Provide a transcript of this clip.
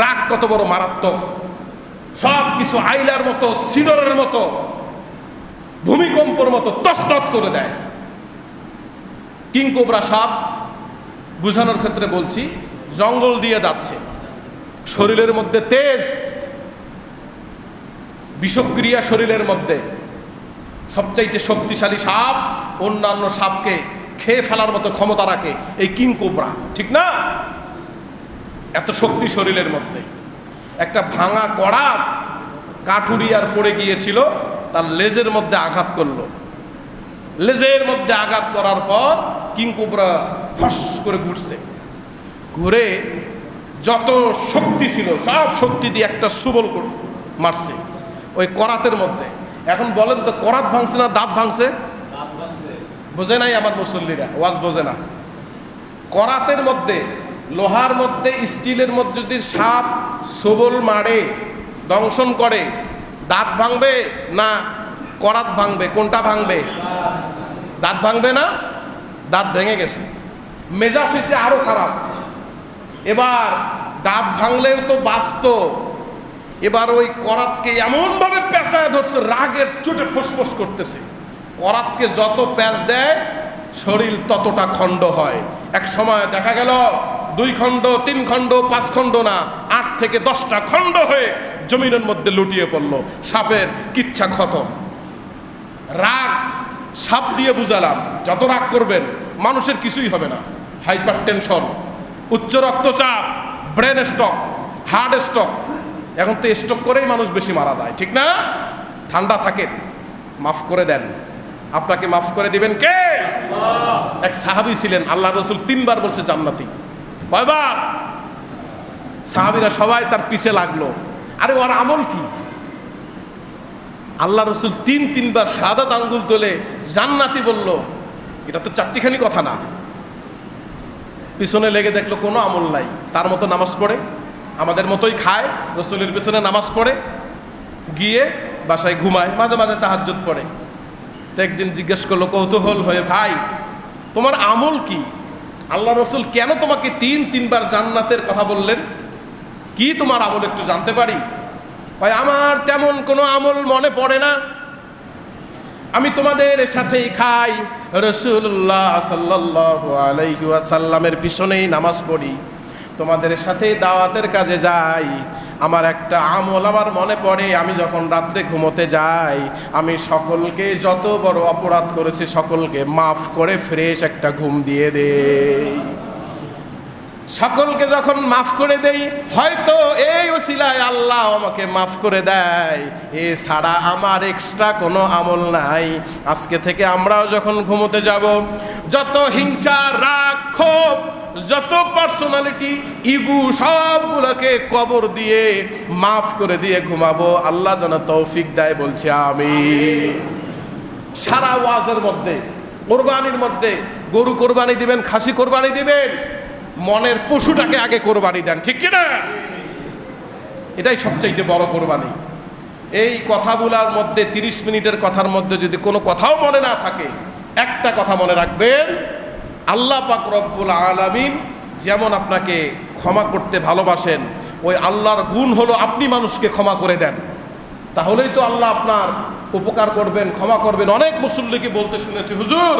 রাগ কত বড় মারাত্মক, সব কিছু আইলার মতো, সিডরের মতো, ভূমিকম্পর মতো তছনছ করে দেয়। কিং কোবরা সাপ বুঝানোর ক্ষেত্রে বলছি, জঙ্গল দিয়ে যাচ্ছে, শরীরের মধ্যে তেজ, বিষক্রিয়া শরীরের মধ্যে, সবচাইতে শক্তিশালী সাপ, অন্যান্য সাপকে খেয়ে ফেলার মতো ক্ষমতা রাখে এই কিং কোবরা, ঠিক না? এত শক্তি শরীরের মধ্যে। একটা ভাঙা করাত কাঠুরিয়ার পড়ে গিয়েছিল, তার লেজের মধ্যে আঘাত করলো। লেজের মধ্যে আঘাত করার পর কিং কোবরা ফস করে ঘুরছে, ঘুরে যত শক্তি ছিল সব শক্তি দিয়ে একটা সুবল মারছে ওই করাতের মধ্যে। এখন বলেন তো, করাত ভাঙছে না দাঁত ভাঙছে? বোঝে নাই আমার মুসল্লিরা, ওয়াজ বোঝে না। করাতের মধ্যে, লোহার মধ্যে, স্টিলের মধ্যে যদি সাপ সবল মারে, দংশন করে, দাঁত ভাঙবে না করাত ভাঙবে? কোনটা ভাঙবে? দাঁত ভাঙবে না? দাঁত ভেঙে গেছে, মেজাজ হয়েছে আরো খারাপ। এবার দাঁত ভাঙলেও তো বাঁচত, এবার ওই করাতকে এমন ভাবে পেঁচায় ধরছে, রাগের চোটে ফোসফোস করতেছে। করাতকে যত প্যাঁচ দেয় শরীর ততটা খণ্ড হয়। এক সময় দেখা গেল 2 খণ্ড, 3 খণ্ড, 5 খণ্ড না, 8 থেকে 10টা খণ্ড হয়ে জমিনের মধ্যে লুটিয়ে পড়লো। সাপের কিচ্ছা খতম। রাগ সাপ দিয়ে বুঝালাম, যত রাগ করবেন মানুষের কিছুই হবে না। হাইপার টেনশন, উচ্চ রক্তচাপ, ব্রেন স্ট্রোক, হার্ট স্ট্রোক, এখন তো স্ট্রোক করেই মানুষ বেশি মারা যায়, ঠিক না? ঠান্ডা থাকেন, মাফ করে দেন। আপনাকে মাফ করে দিবেন কে? এক সাহাবী ছিলেন, আল্লাহ রসুল 3 বার বলছে জান্নাতি। কয়বার? সাহাবীরা সবাই তার পিছে লাগলো। আরে ওর আমল কি? আল্লাহ রসুল 3 বার শাহাদাত আঙ্গুল তোলে জান্নাতি বলল, এটা তো চারটিখানি কথা না। পিছনে লেগে দেখলো কোনো আমল নাই, তার মতো নামাজ পড়ে, আমাদের মতোই খায়, রসুলের পিছনে নামাজ পড়ে, গিয়ে বাসায় ঘুমায়, মাঝে মাঝে তাহাজ্জুদ পড়ে। তো একদিন জিজ্ঞেস করলো কৌতূহল হয়ে, ভাই তোমার আমল কি? আল্লাহ রসুল কেন তোমাকে 3 বার জান্নাতের কথা বললেন? কি তোমার আমল একটু জানতে পারি? ভাই আমার তেমন কোনো আমল মনে পড়ে না, আমি তোমাদের সাথেই খাই, রাসূলুল্লাহ সাল্লাল্লাহু আলাইহি ওয়াসাল্লামের পিছনেই নামাজ পড়ি, তোমাদের সাথে দাওয়াতের কাজে যাই। আমার একটা আমল আমার মনে পড়ে, আমি যখন রাত্রে ঘুমোতে যাই, আমি সকলকে যত বড় অপরাধ করেছি সকলকে মাফ করে ফ্রেশ একটা ঘুম দিয়ে দেই। সকলকে যখন মাফ করে দেই, হয়তো এই ওসিলায় আল্লাহ আমাকে মাফ করে দেয়, এছাড়া আমার এক্সট্রা কোনো আমল নাই। আজকে থেকে আমরাও যখন ঘুমোতে যাব, যত হিংসা, রাগ, ক্ষোভ, যত পার্সোনালিটি, ইগু, সবগুলোকে কবর দিয়ে মাফ করে দিয়ে ঘুমাবো। আল্লাহ যেন তৌফিক দেয়, বলছি আমিন। সারা ওয়াজের মধ্যে, কোরবানির মধ্যে, গরু কোরবানি দিবেন, খাসি কোরবানি দিবেন, মনের পশুটাকে আগে কোরবানি দেন, ঠিক কিনা? এটাই সবচাইতে বড় কোরবানি। এই কথাগুলার মধ্যে 30 মিনিটের কথার মধ্যে যদি কোনো কথাও মনে না থাকে, একটা কথা মনে রাখবেন, আল্লাহ পাক রব্বুল আলামিন যেমন আপনাকে ক্ষমা করতে ভালোবাসেন, ওই আল্লাহর গুণ হলো আপনি মানুষকে ক্ষমা করে দেন। তাহলেই তো আল্লাহ আপনার উপকার করবেন, ক্ষমা করবেন। অনেক মুসল্লিকে বলতে শুনেছি, হুজুর